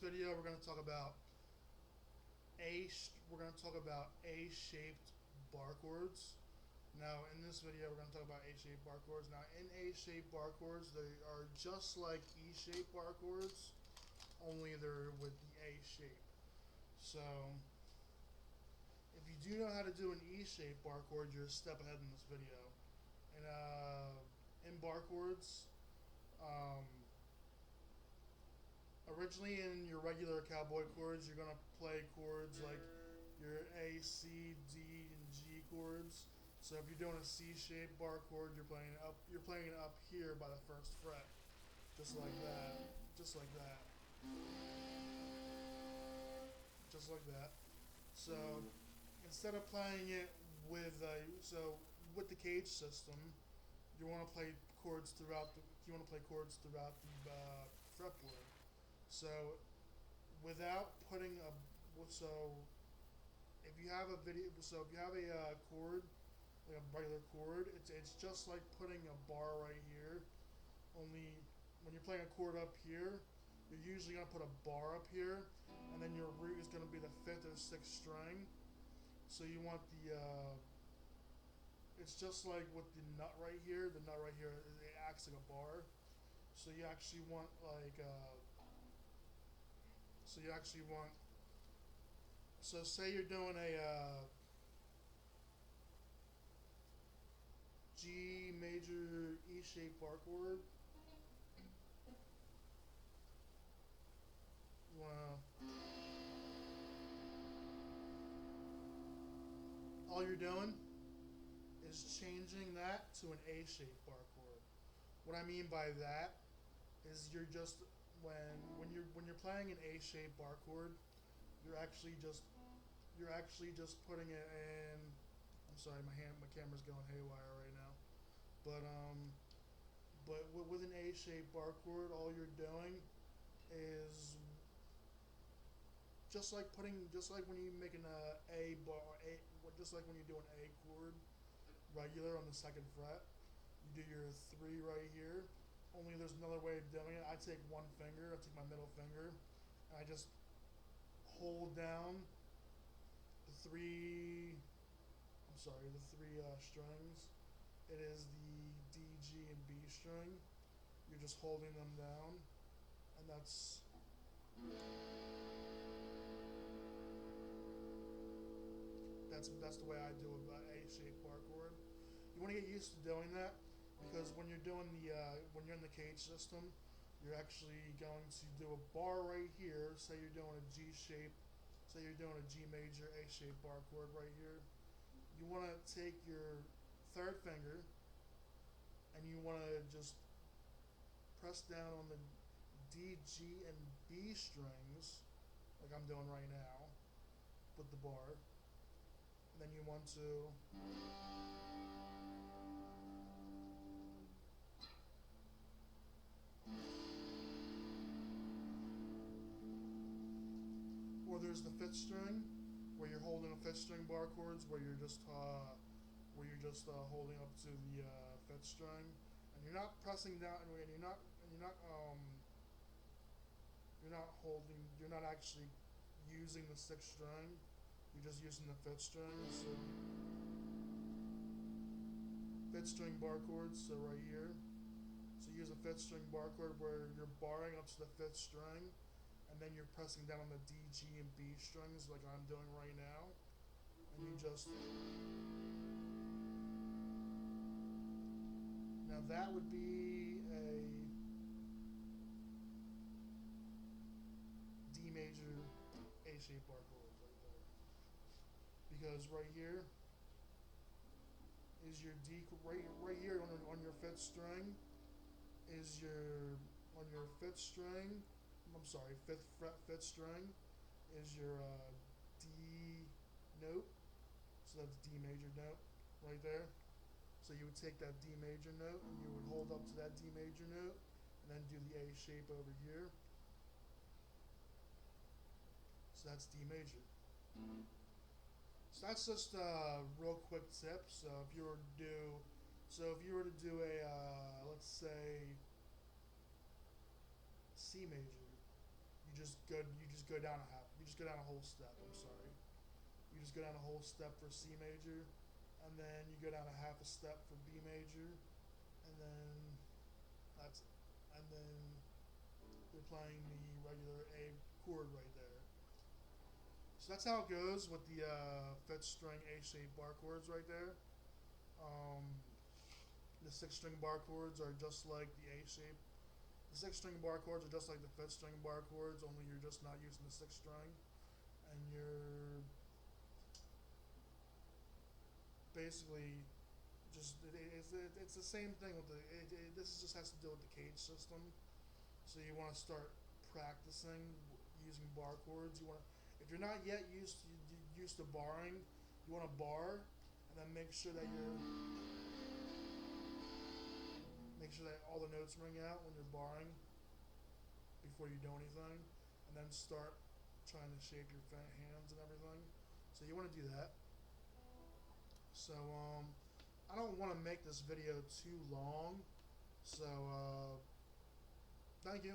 video, we're going to talk about we're going to talk about A-shaped bar chords. Now, in this video, we're going to talk about A-shaped bar chords. Now, in A-shaped bar chords, they are just like E-shaped bar chords, only they're with the A shape. So, if you do know how to do an E-shaped bar chord, you're a step ahead in this video. And in bar chords, originally in your regular cowboy chords, you're gonna play chords like your A, C, D, and G chords. So if you're doing a C-shaped bar chord, you're playing it up here by the first fret, just like that, just like that, just like that. So instead of playing it with with the cage system, you want to play chords throughout the fretboard. So without putting a so if you have a chord, like a regular chord, it's just like putting a bar right here. Only when you're playing a chord up here, you're usually gonna put a bar up here, and then your root is gonna be the fifth or sixth string. So you want the it's just like with the nut right here. The nut right here, it acts like a bar. So you actually want so say you're doing a G major E shaped bar chord. You wanna, all you're doing is changing that to an A shaped bar chord. What I mean by that is you're just when you're playing an A shaped bar chord, you're actually just putting it in. I'm sorry, my camera's going haywire right now. But with an A-shaped bar chord, all you're doing is just like when you make an A bar, just like when you do an A chord regular on the second fret, you do your 3 right here. Only there's another way of doing it. I take I take my middle finger, and I just hold down the three strings. It is the D, G, and B string. You're just holding them down, and that's the way I do a A-shaped bar chord. You want to get used to doing that because when you're doing when you're in the cage system, you're actually going to do a bar right here. Say you're doing a G shape. Say you're doing a G major A-shaped bar chord right here. You want to take your third finger and you want to just press down on the D, G, and B strings like I'm doing right now with the bar. And then you want to or there's the fifth string where you're holding a fifth string bar chords where you're just holding up to the fifth string and you're not pressing down and you're not actually using the sixth string. You're just using the fifth string. So fifth string bar chords. So right here. So you use a fifth string bar chord where you're barring up to the fifth string, and then you're pressing down on the D, G, and B strings like I'm doing right now, and you just. Now that would be a D major A-shaped bar chord right there. Because right here is your D, right here on your fifth string is your fifth string. I'm sorry, fifth string is your D note. So that's D major note right there. So you would take that D major note and you would hold up to that D major note and then do the A shape over here. So that's D major. So that's just a real quick tip. So if you were to do a let's say C major, you just go down a half. You just go down a whole step. I'm sorry. You just go down a whole step for C major, and then you go down a half a step for B major, and then that's it. And then you're playing the regular A chord right there. So that's how it goes with the fifth string A-shaped bar chords right there. Um, the sixth string bar chords are just like the A-shape. The sixth string bar chords are just like the fifth string bar chords, only you're just not using the sixth string, and you're basically just it's the same thing with this just has to do with the cage system. So you want to start practicing using bar chords. You want to, if you're not yet used to barring, you want to bar, and then make sure that all the notes ring out when you're barring before you do anything, and then start trying to shape your hands and everything. So you want to do that. So I don't want to make this video too long. So thank you.